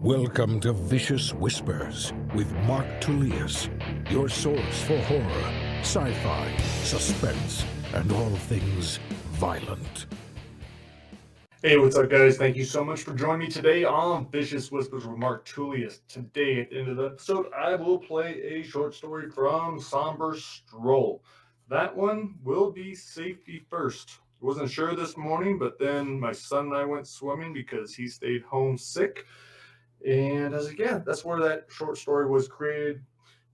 Welcome to Vicious Whispers with Mark Tullius, your source for horror, sci-fi, suspense, and all things violent. Hey, what's up, guys? Thank you so much for joining me today on Vicious Whispers with Mark Tullius. Today, at the end of the episode, I will play a short story from Somber Stroll. That one will be safety first. Wasn't sure this morning, but then my son and I went swimming because he stayed home sick. And that's where that short story was created, in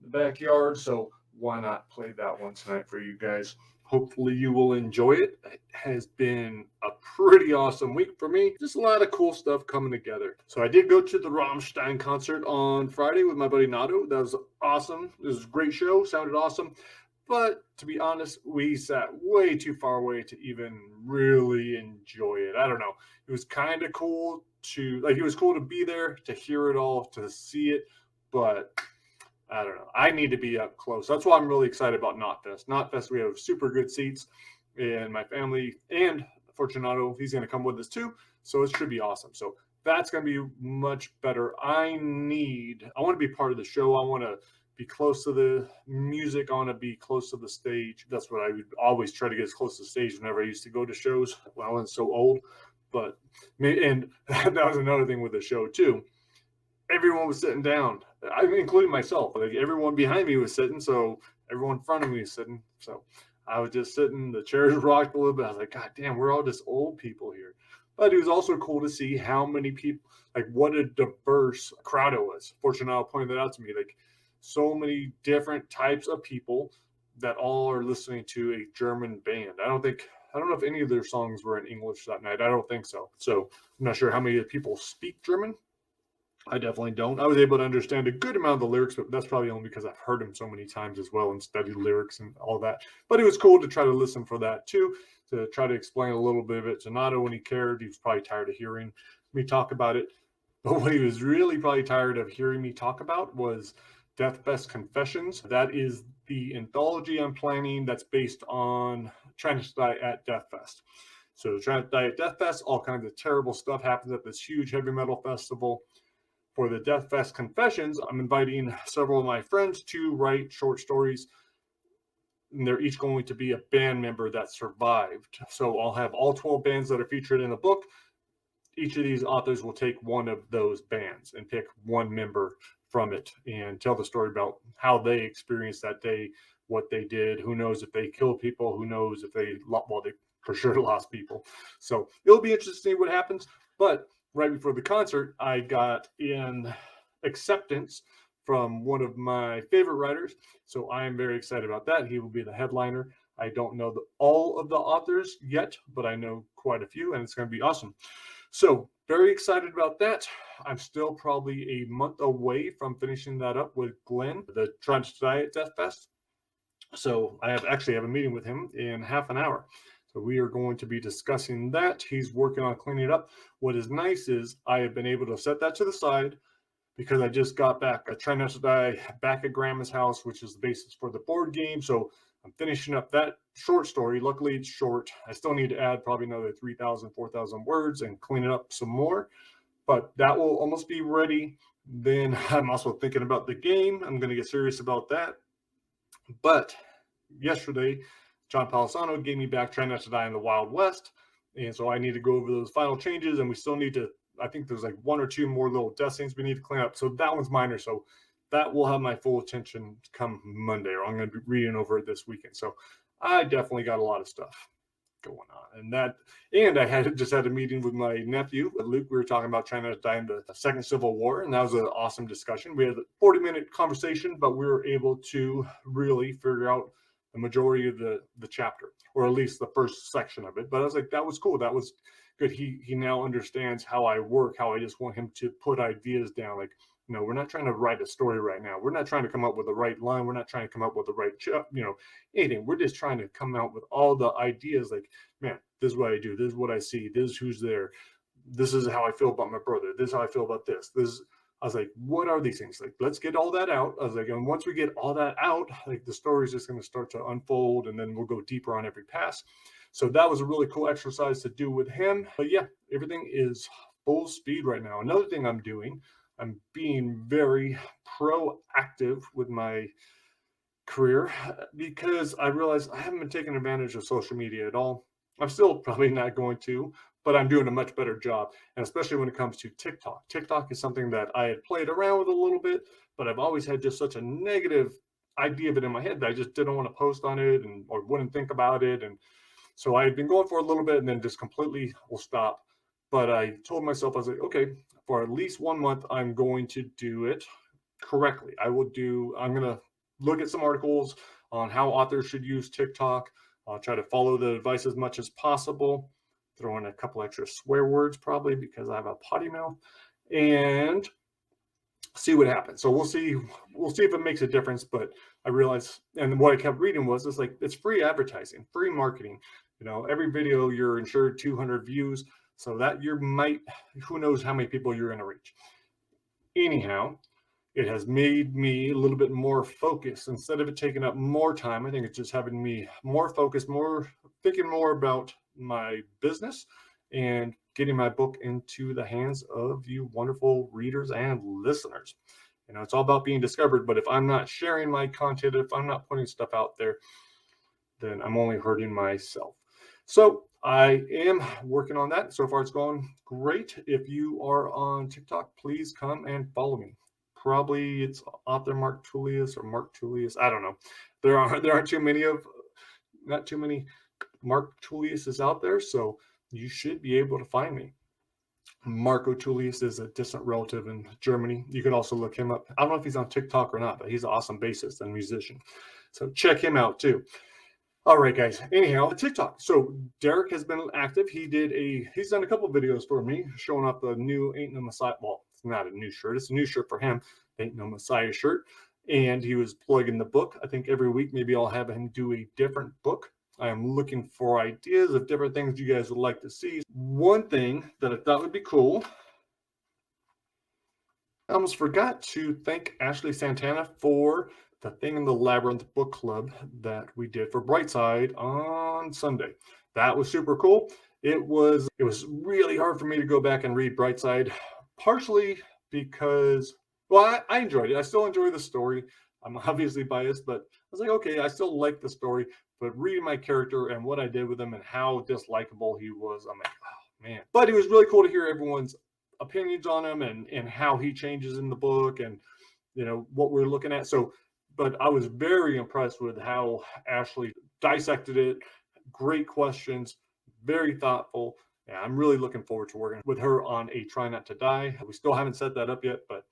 the backyard. So why not play that one tonight for you guys? Hopefully you will enjoy it. It has been a pretty awesome week for me. Just a lot of cool stuff coming together. So I did go to the Rammstein concert on Friday with my buddy Nato. That was awesome. It was a great show. Sounded awesome. But to be honest, we sat way too far away to even really enjoy it. I don't know. It was kind of cool it was cool to be there, to hear it all, to see it. But I don't know. I need to be up close. That's why I'm really excited about Knotfest. Knotfest, we have super good seats, and my family and Fortunato, he's going to come with us too. So it should be awesome. So that's going to be much better. I want to be part of the show. I want to be close to the music. I want to be close to the stage. That's what I would always try to get as close to the stage whenever I used to go to shows when I was so old. And that was another thing with the show too. Everyone was sitting down, including myself. Like everyone behind me was sitting, so everyone in front of me was sitting. So I was just sitting. The chairs rocked a little bit. I was like, God damn, we're all just old people here. But it was also cool to see how many people, like what a diverse crowd it was. Fortunato pointed that out to me. Like so many different types of people that all are listening to a German band. I don't know if any of their songs were in English that night. I don't think so. So I'm not sure how many people speak German. I definitely don't. I was able to understand a good amount of the lyrics, but that's probably only because I've heard them so many times as well and studied lyrics and all that. But it was cool to try to listen for that too, to try to explain a little bit of it to Nato when he cared. He was probably tired of hearing me talk about it. But what he was really probably tired of hearing me talk about was Dethfest Confessions. That is the anthology I'm planning that's based on Trying to Die at Dethfest. So Trying to Die at Dethfest, all kinds of terrible stuff happens at this huge heavy metal festival. For the Dethfest Confessions, I'm inviting several of my friends to write short stories, and they're each going to be a band member that survived. So I'll have all 12 bands that are featured in the book. Each of these authors will take one of those bands and pick one member from it and tell the story about how they experienced that day, what they did. Who knows if they killed people? Who knows if they for sure lost people. So it'll be interesting to see what happens. But right before the concert, I got in acceptance from one of my favorite writers. So I am very excited about that. He will be the headliner. I don't know all of the authors yet, but I know quite a few, and it's going to be awesome. So very excited about that. I'm still probably a month away from finishing that up with Glenn, the Trying to Die at Dethfest. So I have a meeting with him in half an hour. So we are going to be discussing that. He's working on cleaning it up. What is nice is I have been able to set that to the side because I just got back. I Try Not to Die back at Grandma's house, which is the basis for the board game. So I'm finishing up that short story. Luckily, it's short. I still need to add probably another 3,000, 4,000 words and clean it up some more. But that will almost be ready. Then I'm also thinking about the game. I'm going to get serious about that. But yesterday, John Palisano gave me back Try Not to Die in the Wild West. And so I need to go over those final changes. And we still need to, I think there's like one or two more little death scenes we need to clean up. So that one's minor. So that will have my full attention come Monday, or I'm going to be reading over it this weekend. So I definitely got a lot of stuff going on. And I just had a meeting with my nephew, Luke. We were talking about Trying Not to Die in the Second Civil War, and that was an awesome discussion. We had a 40-minute conversation, but we were able to really figure out the majority of the chapter, or at least the first section of it. But I was like, that was cool. That was good. He now understands how I work, how I just want him to put ideas down. Like, we're not trying to write a story right now. We're not trying to come up with the right line. We're not trying to come up with the right, anything. We're just trying to come out with all the ideas. Like, man, this is what I do. This is what I see. This is who's there. This is how I feel about my brother. This is how I feel about this. I was like, what are these things? Like, let's get all that out. I was like, and once we get all that out, like the story is just going to start to unfold, and then we'll go deeper on every pass. So that was a really cool exercise to do with him. But yeah, everything is full speed right now. Another thing I'm doing, I'm being very proactive with my career because I realized I haven't been taking advantage of social media at all. I'm still probably not going to, but I'm doing a much better job. And especially when it comes to TikTok. TikTok is something that I had played around with a little bit, but I've always had just such a negative idea of it in my head that I just didn't want to post on it and or wouldn't think about it. And so I had been going for a little bit and then just completely will stop. But I told myself, I was like, okay, for at least 1 month, I'm going to do it correctly. I'm going to look at some articles on how authors should use TikTok. I'll try to follow the advice as much as possible. Throw in a couple extra swear words probably because I have a potty mouth, and see what happens. So we'll see if it makes a difference. But I realized, and what I kept reading was it's like it's free advertising, free marketing. Every video you're insured 200 views, so that who knows how many people you're going to reach. Anyhow, it has made me a little bit more focused. Instead of it taking up more time, I think it's just having me more focused, more thinking more about my business and getting my book into the hands of you wonderful readers and listeners. It's all about being discovered, but if I'm not sharing my content, if I'm not putting stuff out there, then I'm only hurting myself. So I am working on that. So far, it's going great. If you are on TikTok, please come and follow me. Probably it's author Mark Tullius or Mark Tullius. I don't know. There aren't not too many Mark Tulliuses out there, so you should be able to find me. Marco Tullius is a distant relative in Germany. You could also look him up. I don't know if he's on TikTok or not, but he's an awesome bassist and musician. So check him out too. All right, guys. Anyhow, TikTok. So Derek has been active. He's done a couple videos for me, showing off the new Ain't No Messiah. Well, it's not a new shirt. It's a new shirt for him. Ain't No Messiah shirt. And he was plugging the book. I think every week, maybe I'll have him do a different book. I am looking for ideas of different things you guys would like to see. One thing that I thought would be cool, I almost forgot to thank Ashley Santana for the Thing in the Labyrinth book club that we did for Brightside on Sunday. That was super cool. It was really hard for me to go back and read Brightside, partially because, well, I enjoyed it. I still enjoy the story. I'm obviously biased, but I was like, okay, I still like the story, but reading my character and what I did with him and how dislikable he was, I'm like, oh man. But it was really cool to hear everyone's opinions on him and how he changes in the book and what we're looking at. So, but I was very impressed with how Ashley dissected it. Great questions, very thoughtful. Yeah, I'm really looking forward to working with her on a Try Not to Die. We still haven't set that up yet, but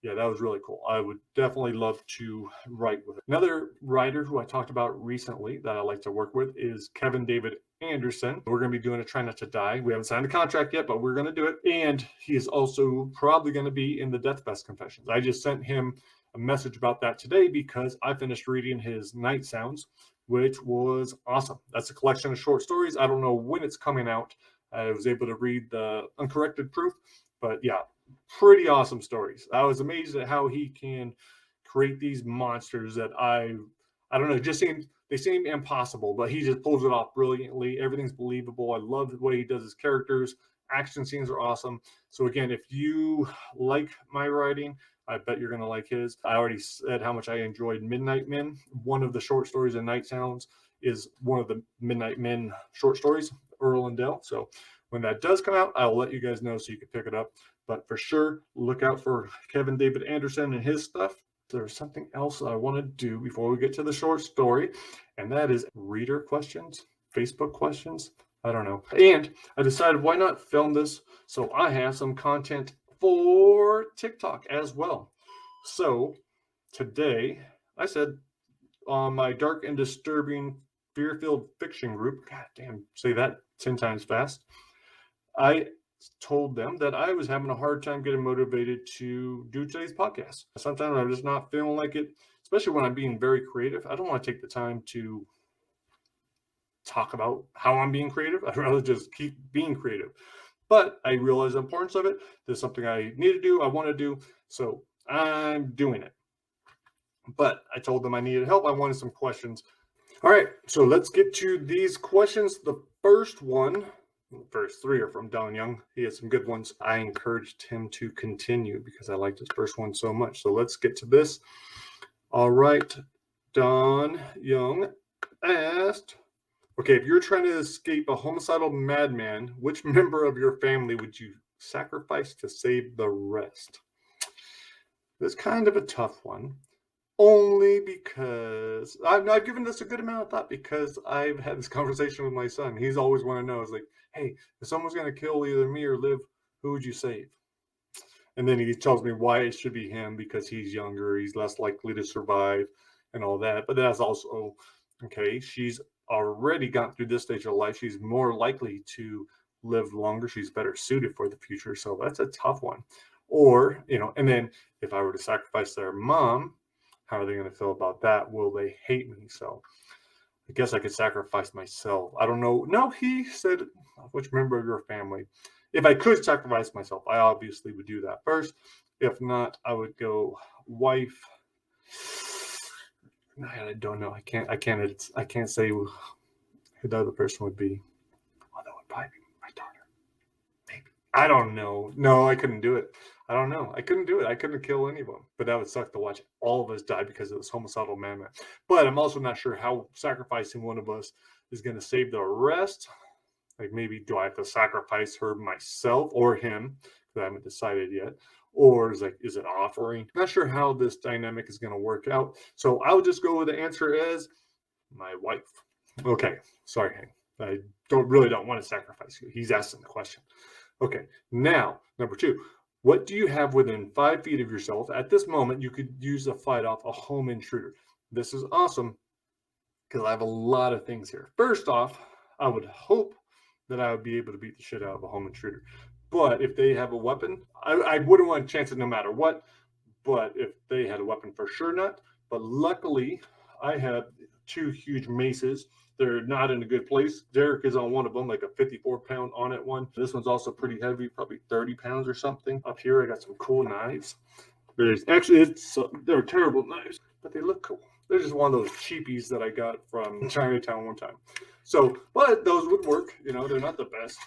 yeah, that was really cool. I would definitely love to write with her. Another writer who I talked about recently that I like to work with is Kevin David Anderson. We're going to be doing a Try Not to Die. We haven't signed a contract yet, but we're going to do it. And he is also probably going to be in the Dethfest Confessions. I just sent him a message about that today because I finished reading his Night Sounds, which was awesome. That's a collection of short stories. I don't know when it's coming out. I was able to read the uncorrected proof, but yeah, pretty awesome stories. I was amazed at how he can create these monsters that I don't know, they seem impossible, but he just pulls it off brilliantly. Everything's believable. I love the way he does his characters. Action scenes are awesome. So again, if you like my writing, I bet you're going to like his. I already said how much I enjoyed Midnight Men. One of the short stories in Night Sounds is one of the Midnight Men short stories, Earl and Dell. So when that does come out, I'll let you guys know so you can pick it up. But for sure, look out for Kevin David Anderson and his stuff. There's something else I want to do before we get to the short story, and that is reader questions, Facebook questions. I don't know. And I decided why not film this so I have some content for TikTok as well. So today, I said on my dark and disturbing fear-filled fiction group, god damn, say that 10 times fast, I told them that I was having a hard time getting motivated to do today's podcast. Sometimes I'm just not feeling like it, especially when I'm being very creative. I don't want to take the time to talk about how I'm being creative. I'd rather just keep being creative. But I realize the importance of it. There's something I need to do, I want to do, so I'm doing it. But I told them I needed help. I wanted some questions. All right, so let's get to these questions. The first one The first three are from Don Young. He has some good ones. I encouraged him to continue because I liked his first one so much. So let's get to this. All right. Don Young asked, okay, if you're trying to escape a homicidal madman, which member of your family would you sacrifice to save the rest? That's kind of a tough one. Only because I've given this a good amount of thought because I've had this conversation with my son. He's always want to know, is like, hey, if someone's going to kill either me or Liv, who would you save? And then he tells me why it should be him because he's younger, he's less likely to survive and all that. But that's also, okay, she's already gone through this stage of life. She's more likely to live longer. She's better suited for the future. So that's a tough one. Or, and then if I were to sacrifice their mom, how are they going to feel about that? Will they hate me? So I guess I could sacrifice myself. I don't know. No, he said, which member of your family? If I could sacrifice myself, I obviously would do that first. If not, I would go wife. I don't know. I can't say who the other person would be. Oh, that would probably be my daughter. Maybe. I don't know. No, I couldn't do it. I don't know. I couldn't do it. I couldn't kill any of them. But that would suck to watch all of us die because of this homicidal madman. But I'm also not sure how sacrificing one of us is going to save the rest. Like maybe do I have to sacrifice her myself or him? Because I haven't decided yet. Or is it offering? Not sure how this dynamic is going to work out. So I'll just go with the answer as my wife. Okay. Sorry, Hank. I don't want to sacrifice you. He's asking the question. Okay. Now, number 2. What do you have within 5 feet of yourself? At this moment, you could use to fight off a home intruder. This is awesome because I have a lot of things here. First off, I would hope that I would be able to beat the shit out of a home intruder. But if they have a weapon, I wouldn't want to chance it no matter what. But if they had a weapon, for sure not. But luckily, I have 2 huge maces. They're not in a good place. Derek is on one of them, like a 54-pound on it one. This one's also pretty heavy, probably 30 pounds or something. Up here, I got some cool knives. They're terrible knives, but they look cool. They're just one of those cheapies that I got from Chinatown one time. So, but those would work. They're not the best.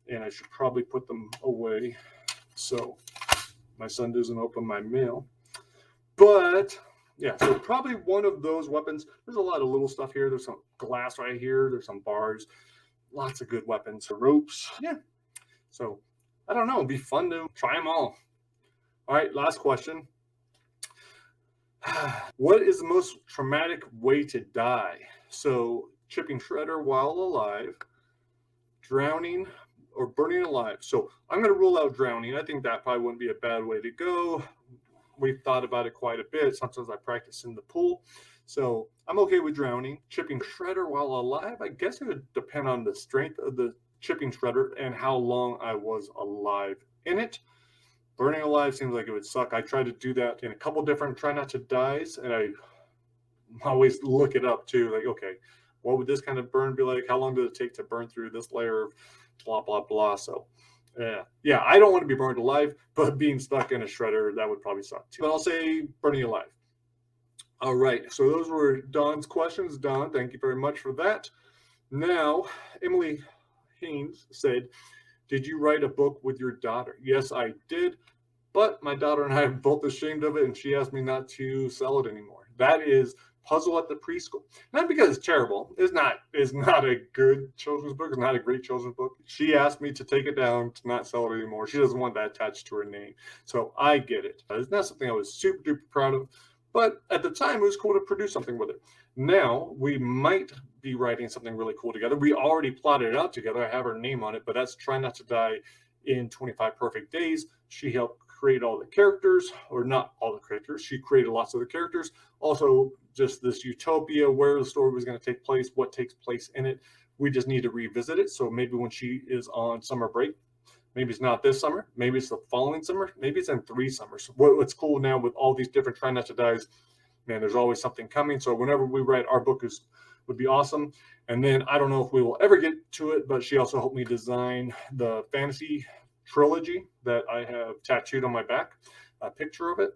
And I should probably put them away so my son doesn't open my mail. But yeah, so probably one of those weapons. There's a lot of little stuff here. There's some glass right here. There's some bars. Lots of good weapons. Ropes. Yeah. So I don't know. It'd be fun to try them all. All right, last question. What is the most traumatic way to die? So chipping shredder while alive, drowning, or burning alive. So I'm going to rule out drowning. I think that probably wouldn't be a bad way to go. We've thought about it quite a bit. Sometimes I practice in the pool. So I'm okay with drowning. Chipping shredder while alive, I guess it would depend on the strength of the chipping shredder and how long I was alive in it. Burning alive seems like it would suck. I tried to do that in a couple different try not to dies, and I always look it up too. Like, okay, what would this kind of burn be like? How long did it take to burn through this layer of blah, blah, blah? So, yeah, I don't want to be burned alive, but being stuck in a shredder, that would probably suck too. But I'll say burning alive. All right, so those were Don's questions. Don, thank you very much for that. Now, Emily Haynes said, did you write a book with your daughter? Yes, I did. But my daughter and I are both ashamed of it, and she asked me not to sell it anymore. That is Puzzle at the Preschool. Not because it's terrible. It's not a good children's book. It's not a great children's book. She asked me to take it down, to not sell it anymore. She doesn't want that attached to her name. So I get it. It's not something I was super duper proud of. But at the time, it was cool to produce something with it. Now, we might be writing something really cool together. We already plotted it out together. I have her name on it, but that's Try Not to Die in 25 Perfect Days. She helped create all the characters, or not all the characters. She created lots of the characters. Also, just this utopia, where the story was going to take place, what takes place in it. We just need to revisit it. So maybe when she is on summer break, maybe it's not this summer, maybe it's the following summer, maybe it's in 3 summers. What's cool now with all these different Try Not to Dies, man, there's always something coming. So whenever we write our book would be awesome. And then I don't know if we will ever get to it, but she also helped me design the fantasy trilogy that I have tattooed on my back, a picture of it.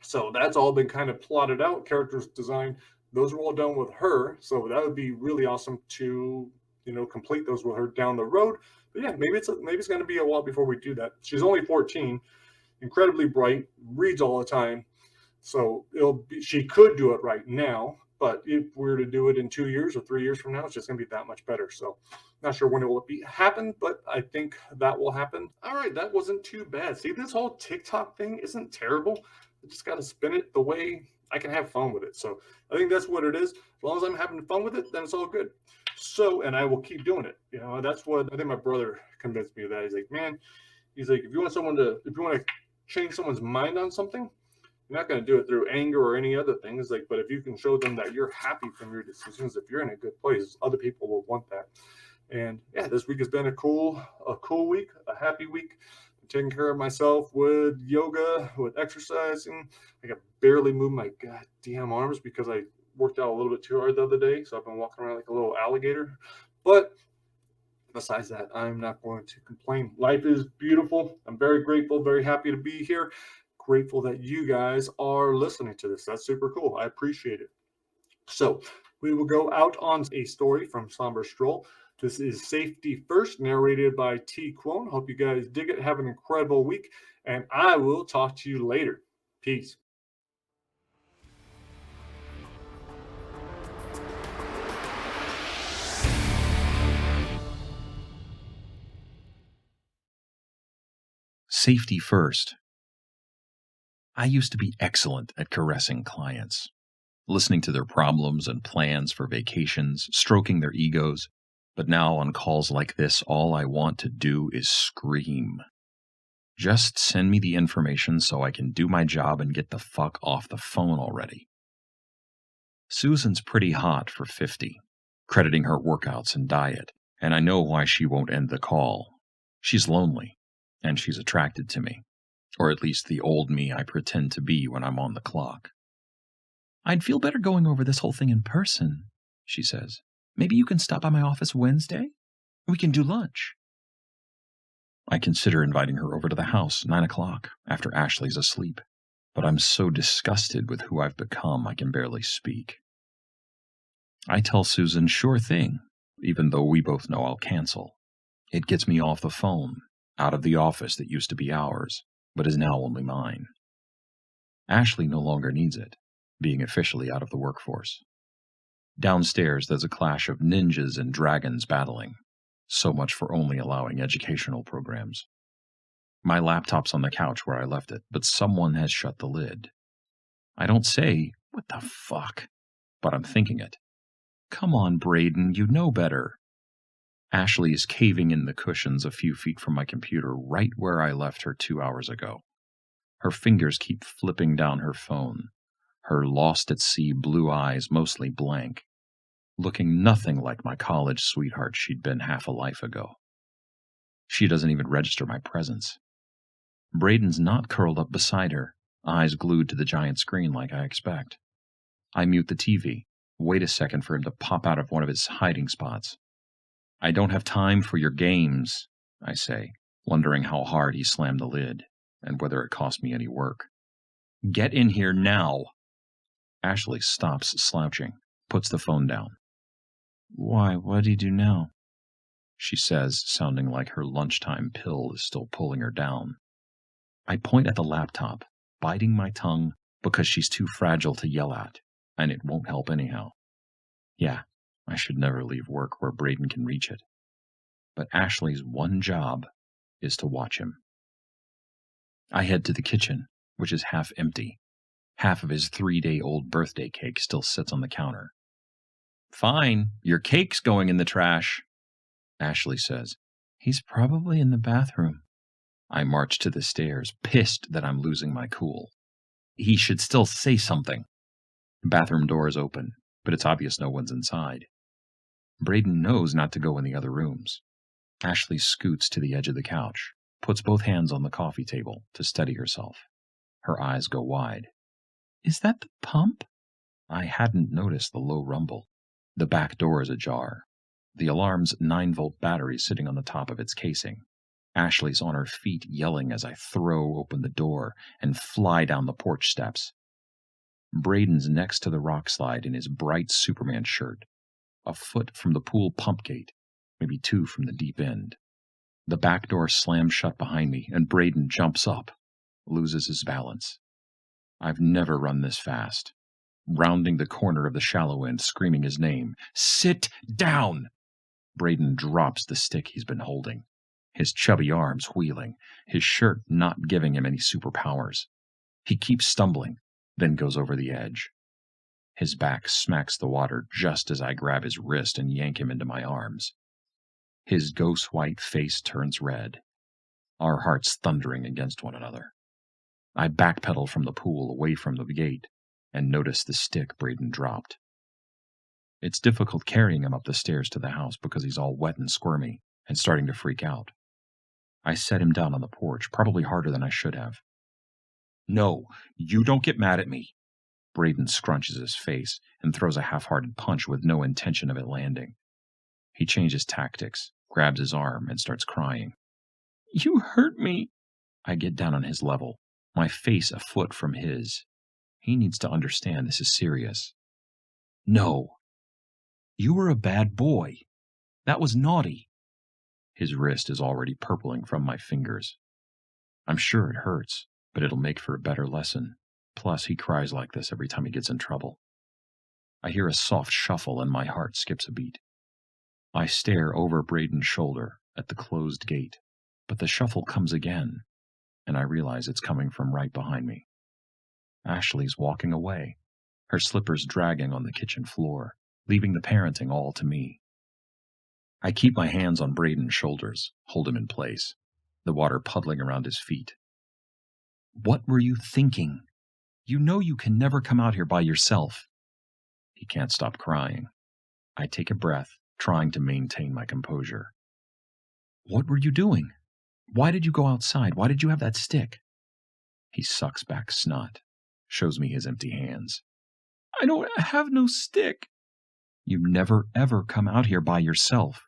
So that's all been kind of plotted out, characters designed. Those are all done with her. So that would be really awesome to complete those with her down the road. But yeah, maybe it's going to be a while before we do that. She's only 14, incredibly bright, reads all the time. So she could do it right now, but if we were to do it in 2 years or 3 years from now, it's just going to be that much better. So not sure when it will happen, but I think that will happen. All right, that wasn't too bad. See, this whole TikTok thing isn't terrible. I just got to spin it the way I can have fun with it. So I think that's what it is. As long as I'm having fun with it, then it's all good. So, and I will keep doing it. That's what I think my brother convinced me of that. He's like, man, if you want to change someone's mind on something, you're not going to do it through anger or any other things. But if you can show them that you're happy from your decisions, if you're in a good place, other people will want that. And yeah, this week has been a cool week, a happy week. I'm taking care of myself with yoga, with exercising. I can barely move my goddamn arms because I worked out a little bit too hard the other day. So I've been walking around like a little alligator. But besides that, I'm not going to complain. Life is beautiful. I'm very grateful, very happy to be here. Grateful that you guys are listening to this. That's super cool. I appreciate it. So we will go out on a story from Somber Stroll. This is Safety First, narrated by T. Quone. Hope you guys dig it. Have an incredible week, and I will talk to you later. Peace. Safety First. I used to be excellent at caressing clients, listening to their problems and plans for vacations, stroking their egos. But now on calls like this, all I want to do is scream. Just send me the information so I can do my job and get the fuck off the phone already. Susan's pretty hot for 50, crediting her workouts and diet, and I know why she won't end the call. She's lonely, and she's attracted to me. Or at least the old me I pretend to be when I'm on the clock. I'd feel better going over this whole thing in person, she says. Maybe you can stop by my office Wednesday? We can do lunch. I consider inviting her over to the house, 9 o'clock, after Ashley's asleep. But I'm so disgusted with who I've become I can barely speak. I tell Susan, sure thing, even though we both know I'll cancel. It gets me off the phone, out of the office that used to be ours, but is now only mine. Ashley no longer needs it, being officially out of the workforce. Downstairs, there's a clash of ninjas and dragons battling. So much for only allowing educational programs. My laptop's on the couch where I left it, but someone has shut the lid. I don't say, what the fuck? But I'm thinking it. Come on, Braden, you know better. Ashley is caving in the cushions a few feet from my computer right where I left her 2 hours ago. Her fingers keep flipping down her phone, her lost-at-sea blue eyes mostly blank, looking nothing like my college sweetheart she'd been half a life ago. She doesn't even register my presence. Braden's not curled up beside her, eyes glued to the giant screen like I expect. I mute the TV, wait a second for him to pop out of one of his hiding spots. I don't have time for your games, I say, wondering how hard he slammed the lid, and whether it cost me any work. Get in here now. Ashley stops slouching, puts the phone down. Why, what do you do now? She says, sounding like her lunchtime pill is still pulling her down. I point at the laptop, biting my tongue because she's too fragile to yell at, and it won't help anyhow. Yeah, I should never leave work where Braden can reach it. But Ashley's one job is to watch him. I head to the kitchen, which is half empty. Half of his 3-day-old birthday cake still sits on the counter. Fine, your cake's going in the trash, Ashley says. He's probably in the bathroom. I march to the stairs, pissed that I'm losing my cool. He should still say something. The bathroom door is open, but it's obvious no one's inside. Braden knows not to go in the other rooms. Ashley scoots to the edge of the couch, puts both hands on the coffee table to steady herself. Her eyes go wide. Is that the pump? I hadn't noticed the low rumble. The back door is ajar. The alarm's 9-volt battery sitting on the top of its casing. Ashley's on her feet yelling as I throw open the door and fly down the porch steps. Braden's next to the rock slide in his bright Superman shirt, a foot from the pool pump gate, maybe 2 from the deep end. The back door slams shut behind me, and Braden jumps up, loses his balance. I've never run this fast. Rounding the corner of the shallow end, screaming his name. Sit down! Braden drops the stick he's been holding, his chubby arms wheeling, his shirt not giving him any superpowers. He keeps stumbling, then goes over the edge. His back smacks the water just as I grab his wrist and yank him into my arms. His ghost-white face turns red, our hearts thundering against one another. I backpedal from the pool away from the gate and notice the stick Braden dropped. It's difficult carrying him up the stairs to the house because he's all wet and squirmy and starting to freak out. I set him down on the porch, probably harder than I should have. No, you don't get mad at me. Braden scrunches his face and throws a half-hearted punch with no intention of it landing. He changes tactics, grabs his arm, and starts crying. You hurt me. I get down on his level, my face a foot from his. He needs to understand this is serious. No. You were a bad boy. That was naughty. His wrist is already purpling from my fingers. I'm sure it hurts, but it'll make for a better lesson. Plus, he cries like this every time he gets in trouble. I hear a soft shuffle and my heart skips a beat. I stare over Braden's shoulder at the closed gate, but the shuffle comes again, and I realize it's coming from right behind me. Ashley's walking away, her slippers dragging on the kitchen floor, leaving the parenting all to me. I keep my hands on Braden's shoulders, hold him in place, the water puddling around his feet. What were you thinking? You know you can never come out here by yourself. He can't stop crying. I take a breath, trying to maintain my composure. What were you doing? Why did you go outside? Why did you have that stick? He sucks back snot, shows me his empty hands. I don't have no stick. You never ever come out here by yourself.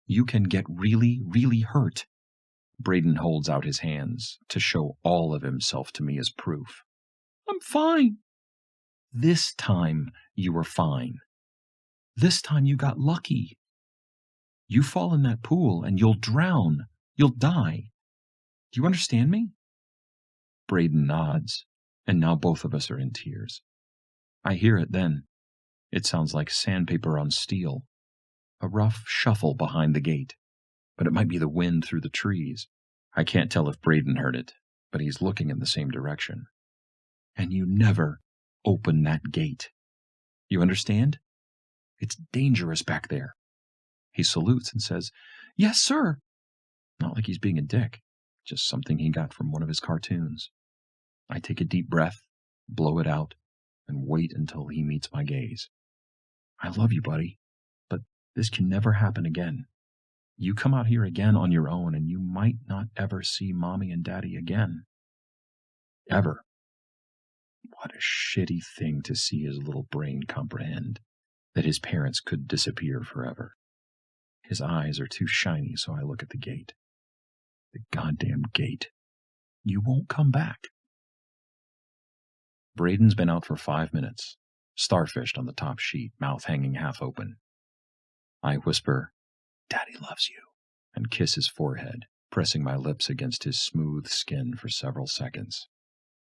You can get really, really hurt. Braden holds out his hands to show all of himself to me as proof. I'm fine. This time you were fine. This time you got lucky. You fall in that pool and you'll drown. You'll die. Do you understand me? Braden nods, and now both of us are in tears. I hear it then. It sounds like sandpaper on steel. A rough shuffle behind the gate, but it might be the wind through the trees. I can't tell if Braden heard it, but he's looking in the same direction. And you never open that gate. You understand? It's dangerous back there. He salutes and says, Yes, sir. Not like he's being a dick, just something he got from one of his cartoons. I take a deep breath, blow it out, and wait until he meets my gaze. I love you, buddy, but this can never happen again. You come out here again on your own, and you might not ever see Mommy and Daddy again. Ever. What a shitty thing to see his little brain comprehend, that his parents could disappear forever. His eyes are too shiny, so I look at the gate. The goddamn gate. You won't come back. Braden's been out for 5 minutes, starfished on the top sheet, mouth hanging half open. I whisper, Daddy loves you, and kiss his forehead, pressing my lips against his smooth skin for several seconds.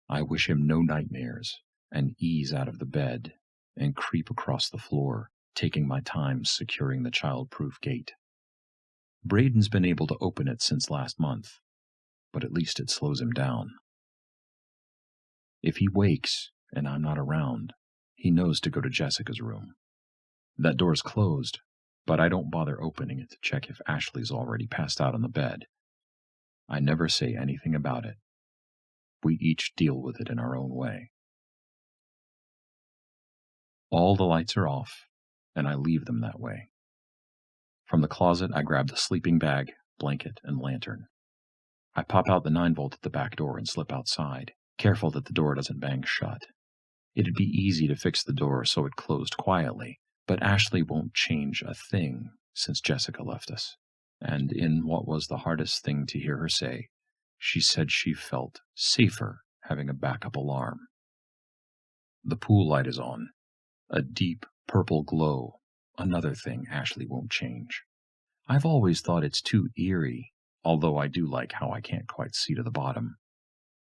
I wish him no nightmares, and ease out of the bed, and creep across the floor, taking my time securing the child-proof gate. Braden's been able to open it since last month, but at least it slows him down. If he wakes and I'm not around, he knows to go to Jessica's room. That door's closed, but I don't bother opening it to check if Ashley's already passed out on the bed. I never say anything about it. We each deal with it in our own way. All the lights are off, and I leave them that way. From the closet, I grab the sleeping bag, blanket, and lantern. I pop out the 9-volt at the back door and slip outside, careful that the door doesn't bang shut. It'd be easy to fix the door so it closed quietly, but Ashley won't change a thing since Jessica left us. And in what was the hardest thing to hear her say, she said she felt safer having a backup alarm. The pool light is on, a deep purple glow, another thing Ashley won't change. I've always thought it's too eerie, although I do like how I can't quite see to the bottom.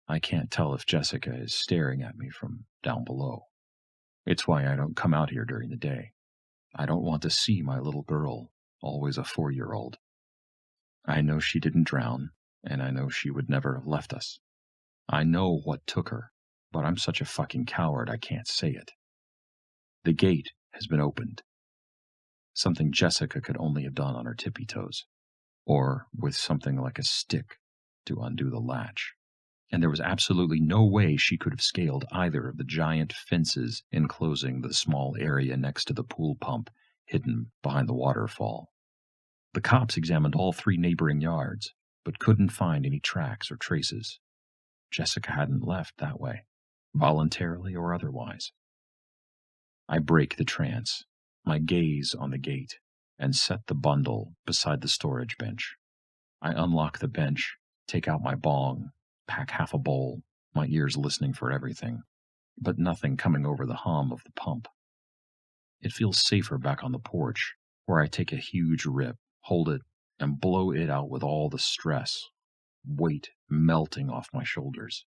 I can't tell if Jessica is staring at me from down below. It's why I don't come out here during the day. I don't want to see my little girl, always a 4-year-old. I know she didn't drown, and I know she would never have left us. I know what took her, but I'm such a fucking coward I can't say it. The gate has been opened. Something Jessica could only have done on her tippy toes, or with something like a stick to undo the latch. And there was absolutely no way she could have scaled either of the giant fences enclosing the small area next to the pool pump hidden behind the waterfall. The cops examined all 3 neighboring yards, but couldn't find any tracks or traces. Jessica hadn't left that way, voluntarily or otherwise. I break the trance, my gaze on the gate, and set the bundle beside the storage bench. I unlock the bench, take out my bong, pack half a bowl, my ears listening for everything, but nothing coming over the hum of the pump. It feels safer back on the porch, where I take a huge rip, hold it, and blow it out with all the stress, weight melting off my shoulders.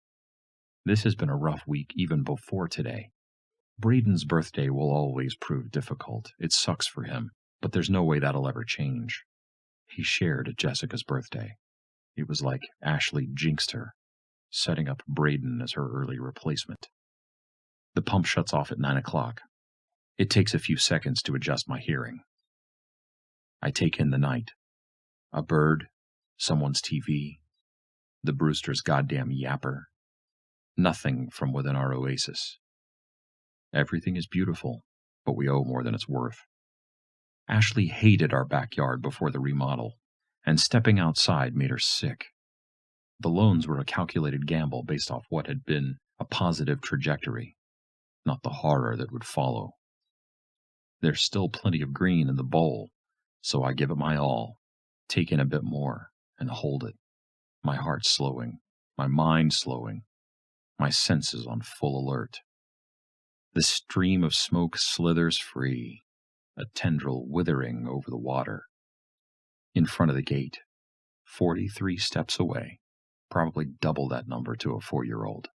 This has been a rough week even before today. Braden's birthday will always prove difficult. It sucks for him, but there's no way that'll ever change. He shared Jessica's birthday. It was like Ashley jinxed her, setting up Braden as her early replacement. The pump shuts off at 9 o'clock. It takes a few seconds to adjust my hearing. I take in the night. A bird, someone's TV, the Brewster's goddamn yapper. Nothing from within our oasis. Everything is beautiful, but we owe more than it's worth. Ashley hated our backyard before the remodel, and stepping outside made her sick. The loans were a calculated gamble based off what had been a positive trajectory, not the horror that would follow. There's still plenty of green in the bowl, so I give it my all, take in a bit more, and hold it. My heart slowing, my mind slowing, my senses on full alert. The stream of smoke slithers free, a tendril withering over the water. In front of the gate, 43 steps away, probably double that number to a 4-year-old.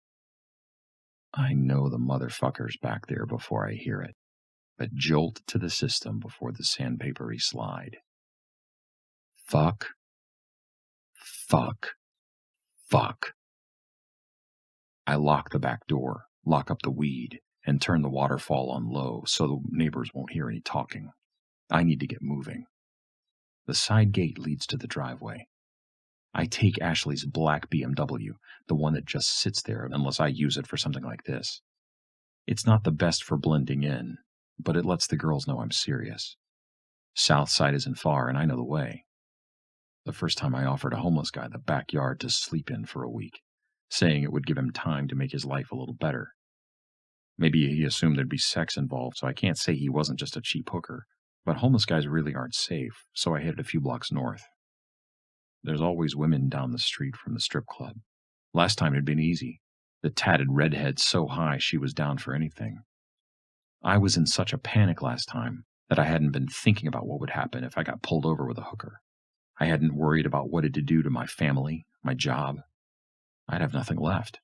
I know the motherfucker's back there before I hear it, a jolt to the system before the sandpapery slide. Fuck. Fuck. Fuck. I lock the back door, lock up the weed, and turn the waterfall on low so the neighbors won't hear any talking. I need to get moving. The side gate leads to the driveway. I take Ashley's black BMW, the one that just sits there unless I use it for something like this. It's not the best for blending in, but it lets the girls know I'm serious. South side isn't far, and I know the way. The first time I offered a homeless guy the backyard to sleep in for a week, saying it would give him time to make his life a little better. Maybe he assumed there'd be sex involved, so I can't say he wasn't just a cheap hooker. But homeless guys really aren't safe, so I headed a few blocks north. There's always women down the street from the strip club. Last time it'd been easy. The tatted redhead so high she was down for anything. I was in such a panic last time that I hadn't been thinking about what would happen if I got pulled over with a hooker. I hadn't worried about what it'd do to my family, my job. I'd have nothing left.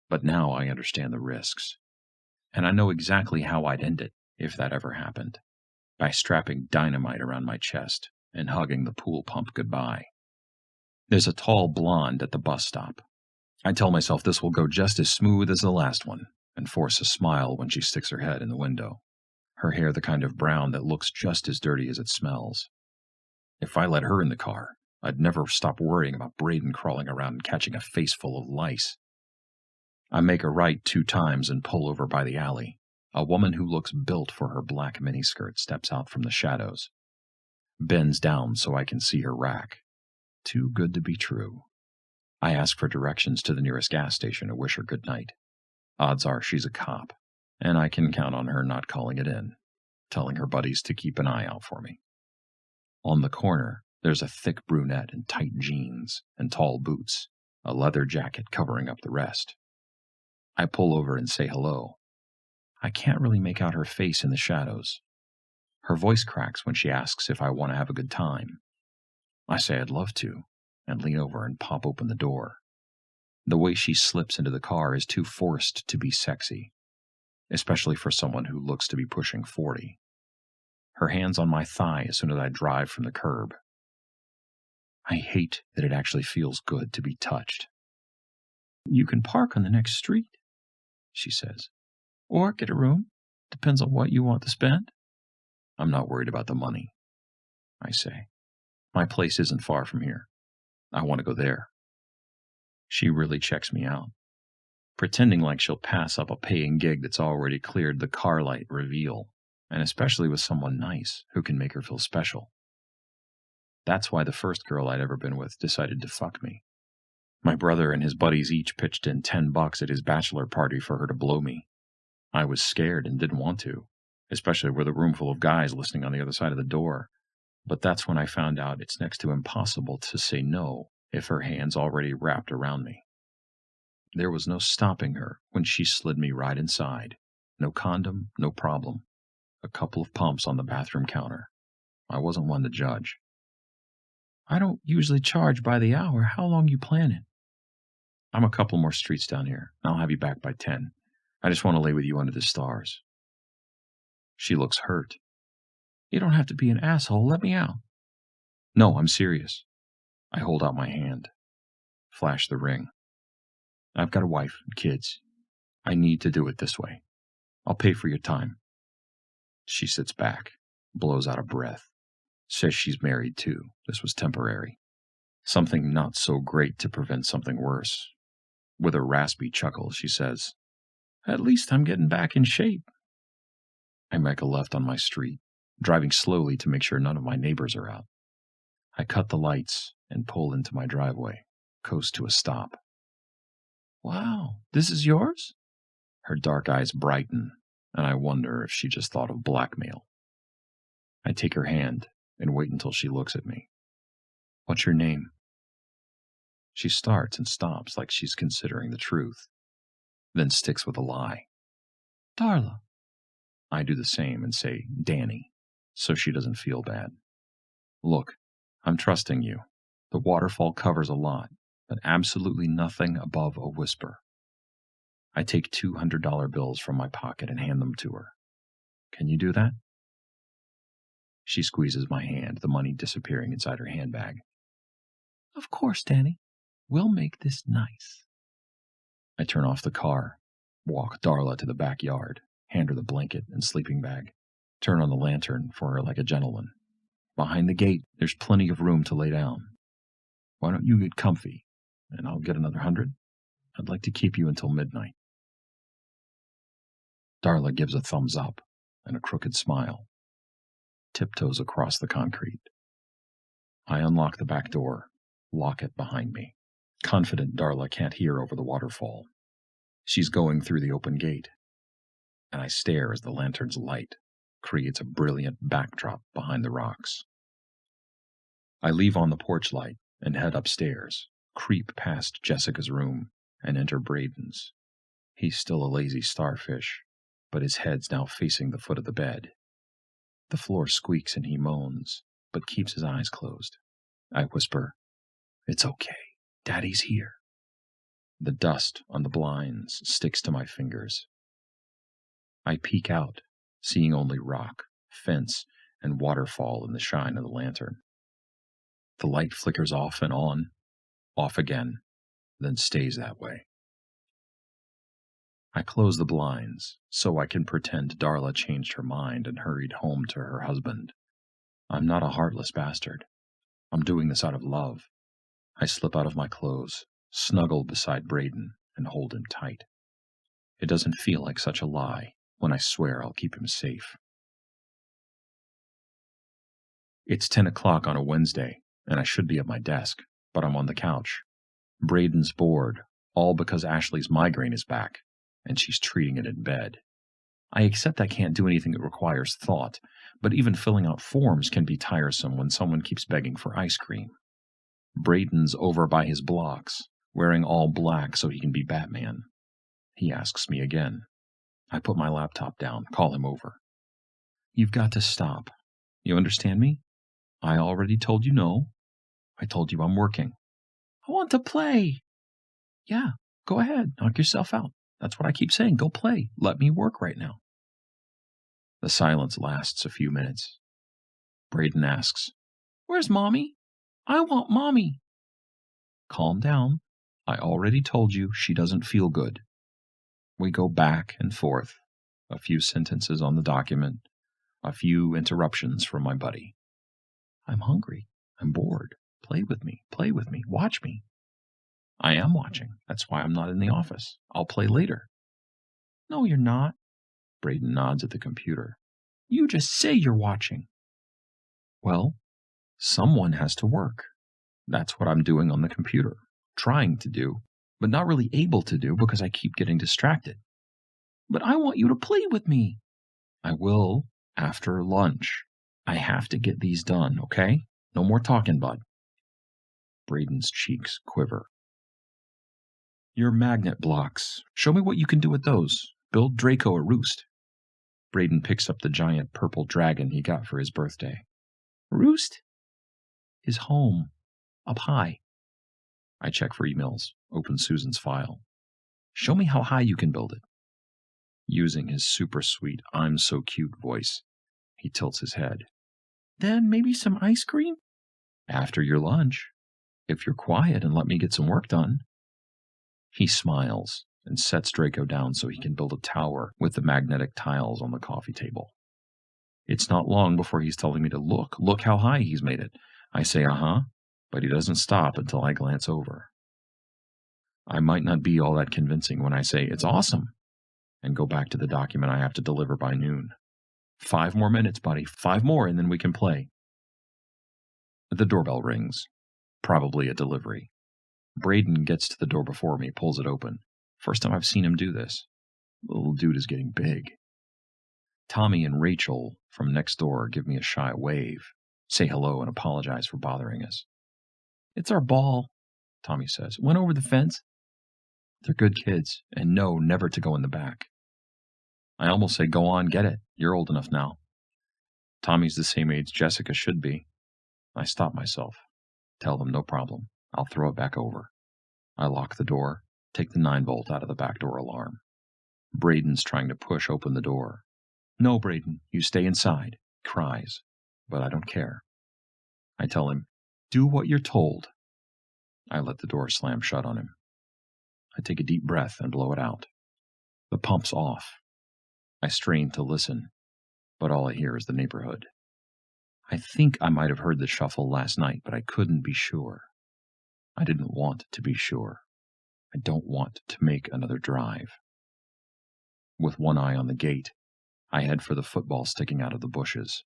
But now I understand the risks. And I know exactly how I'd end it if that ever happened. By strapping dynamite around my chest and hugging the pool pump goodbye. There's a tall blonde at the bus stop. I tell myself this will go just as smooth as the last one, and force a smile when she sticks her head in the window. Her hair the kind of brown that looks just as dirty as it smells. If I let her in the car, I'd never stop worrying about Braden crawling around and catching a face full of lice. I make a right 2 times and pull over by the alley. A woman who looks built for her black miniskirt steps out from the shadows. Bends down so I can see her rack. Too good to be true. I ask for directions to the nearest gas station and wish her good night. Odds are she's a cop, and I can count on her not calling it in, telling her buddies to keep an eye out for me. On the corner, there's a thick brunette in tight jeans and tall boots, a leather jacket covering up the rest. I pull over and say hello. I can't really make out her face in the shadows. Her voice cracks when she asks if I want to have a good time. I say I'd love to, and lean over and pop open the door. The way she slips into the car is too forced to be sexy, especially for someone who looks to be pushing 40. Her hand's on my thigh as soon as I drive from the curb. I hate that it actually feels good to be touched. "You can park on the next street," she says, "or get a room. Depends on what you want to spend." "I'm not worried about the money," I say. "My place isn't far from here. I want to go there." She really checks me out, pretending like she'll pass up a paying gig that's already cleared the car light reveal, and especially with someone nice who can make her feel special. That's why the first girl I'd ever been with decided to fuck me. My brother and his buddies each pitched in $10 at his bachelor party for her to blow me. I was scared and didn't want to, especially with a room full of guys listening on the other side of the door. But that's when I found out it's next to impossible to say no if her hand's already wrapped around me. There was no stopping her when she slid me right inside. No condom, no problem. A couple of pumps on the bathroom counter. I wasn't one to judge. "I don't usually charge by the hour. How long you planning?" "I'm a couple more streets down here. I'll have you back by 10. I just want to lay with you under the stars." She looks hurt. "You don't have to be an asshole. Let me out." "No, I'm serious." I hold out my hand. Flash the ring. "I've got a wife and kids. I need to do it this way. I'll pay for your time." She sits back, blows out a breath. Says she's married too. This was temporary. Something not so great to prevent something worse. With a raspy chuckle, she says, "At least I'm getting back in shape." I make a left on my street, driving slowly to make sure none of my neighbors are out. I cut the lights and pull into my driveway, coast to a stop. "Wow, this is yours?" Her dark eyes brighten, and I wonder if she just thought of blackmail. I take her hand and wait until she looks at me. "What's your name?" She starts and stops like she's considering the truth, then sticks with a lie. "Darla." I do the same and say Danny, so she doesn't feel bad. "Look, I'm trusting you. The waterfall covers a lot, but absolutely nothing above a whisper." I take $200 bills from my pocket and hand them to her. "Can you do that?" She squeezes my hand, the money disappearing inside her handbag. "Of course, Danny. We'll make this nice." I turn off the car, walk Darla to the backyard, hand her the blanket and sleeping bag, turn on the lantern for her like a gentleman. Behind the gate, there's plenty of room to lay down. "Why don't you get comfy, and I'll get another 100? I'd like to keep you until midnight." Darla gives a thumbs up and a crooked smile. Tiptoes across the concrete. I unlock the back door, lock it behind me, confident Darla can't hear over the waterfall. She's going through the open gate, and I stare as the lantern's light creates a brilliant backdrop behind the rocks. I leave on the porch light and head upstairs, creep past Jessica's room, and enter Braden's. He's still a lazy starfish, but his head's now facing the foot of the bed. The floor squeaks and he moans, but keeps his eyes closed. I whisper, "It's okay. Daddy's here." The dust on the blinds sticks to my fingers. I peek out, seeing only rock, fence, and waterfall in the shine of the lantern. The light flickers off and on, off again, then stays that way. I close the blinds so I can pretend Darla changed her mind and hurried home to her husband. I'm not a heartless bastard. I'm doing this out of love. I slip out of my clothes, snuggle beside Braden, and hold him tight. It doesn't feel like such a lie when I swear I'll keep him safe. It's 10 o'clock on a Wednesday, and I should be at my desk, but I'm on the couch. Braden's bored, all because Ashley's migraine is back, and she's treating it in bed. I accept I can't do anything that requires thought, but even filling out forms can be tiresome when someone keeps begging for ice cream. Braden's over by his blocks, wearing all black so he can be Batman. He asks me again. I put my laptop down, call him over. You've got to stop. You understand me? I already told you no. I told you I'm working. I want to play. Yeah, go ahead. Knock yourself out. That's what I keep saying. Go play. Let me work right now. The silence lasts a few minutes. Braden asks, Where's Mommy? I want Mommy. Calm down. I already told you she doesn't feel good. We go back and forth, a few sentences on the document, a few interruptions from my buddy. I'm hungry. I'm bored. Play with me. Play with me. Watch me. I am watching. That's why I'm not in the office. I'll play later. No, you're not. Braden nods at the computer. You just say you're watching. Well, someone has to work. That's what I'm doing on the computer. Trying to do, but not really able to do because I keep getting distracted. But I want you to play with me. I will after lunch. I have to get these done, okay? No more talking, bud. Braden's cheeks quiver. Your magnet blocks. Show me what you can do with those. Build Draco a roost. Braden picks up the giant purple dragon he got for his birthday. Roost? His home. Up high. I check for emails, open Susan's file. Show me how high you can build it. Using his super sweet, I'm so cute voice, he tilts his head. Then maybe some ice cream? After your lunch, if you're quiet and let me get some work done. He smiles and sets Draco down so he can build a tower with the magnetic tiles on the coffee table. It's not long before he's telling me to look how high he's made it. I say, but he doesn't stop until I glance over. I might not be all that convincing when I say, it's awesome, and go back to the document I have to deliver by noon. 5 more minutes, buddy, 5 more, and then we can play. The doorbell rings. Probably a delivery. Braden gets to the door before me, pulls it open. First time I've seen him do this. The little dude is getting big. Tommy and Rachel from next door give me a shy wave, say hello, and apologize for bothering us. It's our ball, Tommy says. Went over the fence. They're good kids, and know never to go in the back. I almost say, go on, get it. You're old enough now. Tommy's the same age Jessica should be. I stop myself. Tell them no problem. I'll throw it back over. I lock the door, take the 9-volt out of the back door alarm. Braden's trying to push open the door. No, Braden, you stay inside. He cries, but I don't care. I tell him, do what you're told. I let the door slam shut on him. I take a deep breath and blow it out. The pump's off. I strain to listen, but all I hear is the neighborhood. I think I might have heard the shuffle last night, but I couldn't be sure. I didn't want to be sure. I don't want to make another drive. With one eye on the gate, I head for the football sticking out of the bushes.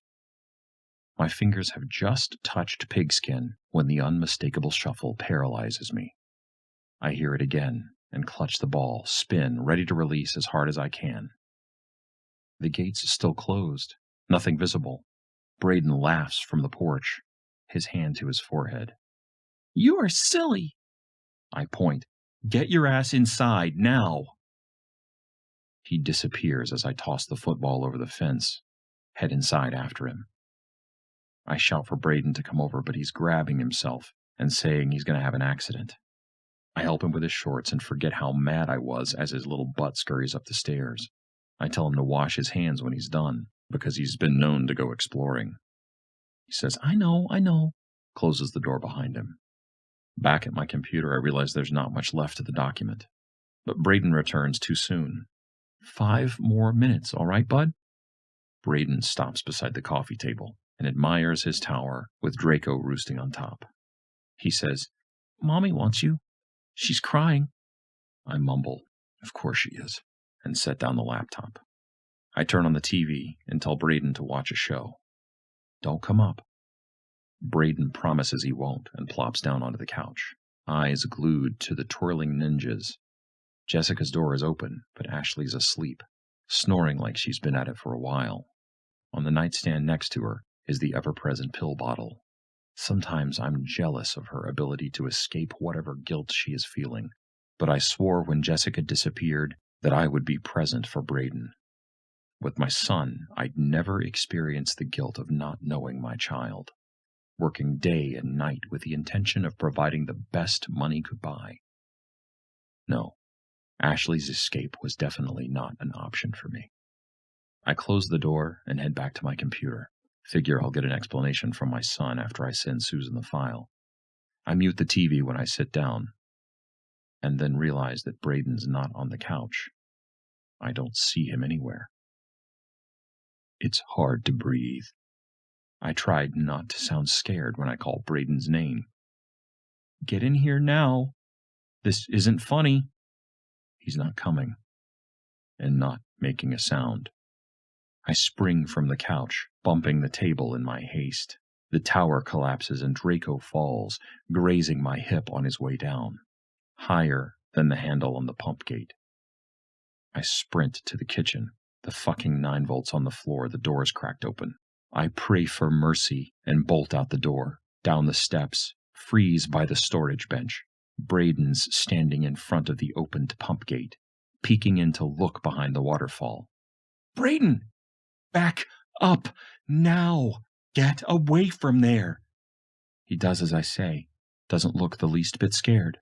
My fingers have just touched pigskin when the unmistakable shuffle paralyzes me. I hear it again and clutch the ball, spin, ready to release as hard as I can. The gate's still closed, nothing visible. Braden laughs from the porch, his hand to his forehead. You are silly. I point. Get your ass inside, now. He disappears as I toss the football over the fence, head inside after him. I shout for Braden to come over, but he's grabbing himself and saying he's going to have an accident. I help him with his shorts and forget how mad I was as his little butt scurries up the stairs. I tell him to wash his hands when he's done, because he's been known to go exploring. He says, I know, closes the door behind him. Back at my computer, I realize there's not much left of the document. But Braden returns too soon. 5 more minutes, all right, bud? Braden stops beside the coffee table and admires his tower with Draco roosting on top. He says, Mommy wants you. She's crying. I mumble, of course she is, and set down the laptop. I turn on the TV and tell Braden to watch a show. Don't come up. Braden promises he won't and plops down onto the couch, eyes glued to the twirling ninjas. Jessica's door is open, but Ashley's asleep, snoring like she's been at it for a while. On the nightstand next to her is the ever-present pill bottle. Sometimes I'm jealous of her ability to escape whatever guilt she is feeling, but I swore when Jessica disappeared that I would be present for Braden. With my son, I'd never experienced the guilt of not knowing my child, working day and night with the intention of providing the best money could buy. No, Ashley's escape was definitely not an option for me. I close the door and head back to my computer. Figure I'll get an explanation from my son after I send Susan the file. I mute the TV when I sit down, and then realize that Braden's not on the couch. I don't see him anywhere. It's hard to breathe. I tried not to sound scared when I called Braden's name. Get in here now. This isn't funny. He's not coming, and not making a sound. I spring from the couch, bumping the table in my haste. The tower collapses and Draco falls, grazing my hip on his way down, higher than the handle on the pump gate. I sprint to the kitchen. The fucking 9 volts on the floor, the door's cracked open. I pray for mercy and bolt out the door, down the steps, freeze by the storage bench. Braden's standing in front of the opened pump gate, peeking in to look behind the waterfall. Braden! Back up! Now! Get away from there! He does as I say, doesn't look the least bit scared.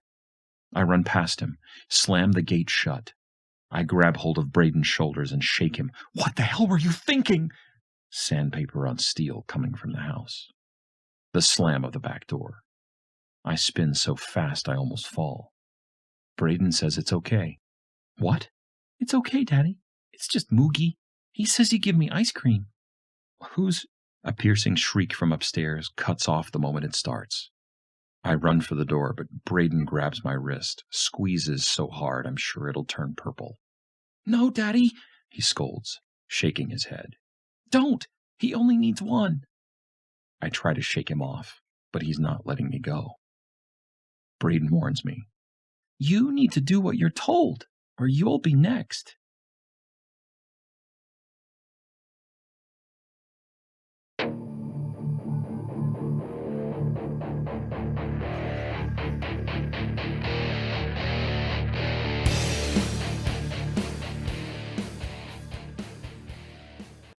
I run past him, slam the gate shut. I grab hold of Braden's shoulders and shake him. What the hell were you thinking? Sandpaper on steel coming from the house. The slam of the back door. I spin so fast I almost fall. Braden says it's okay. What? It's okay, Daddy. It's just Moogie. He says you give me ice cream. Who's... A piercing shriek from upstairs cuts off the moment it starts. I run for the door, but Braden grabs my wrist, squeezes so hard I'm sure it'll turn purple. No, Daddy, he scolds, shaking his head. Don't! He only needs one. I try to shake him off, but he's not letting me go. Braden warns me. You need to do what you're told, or you'll be next.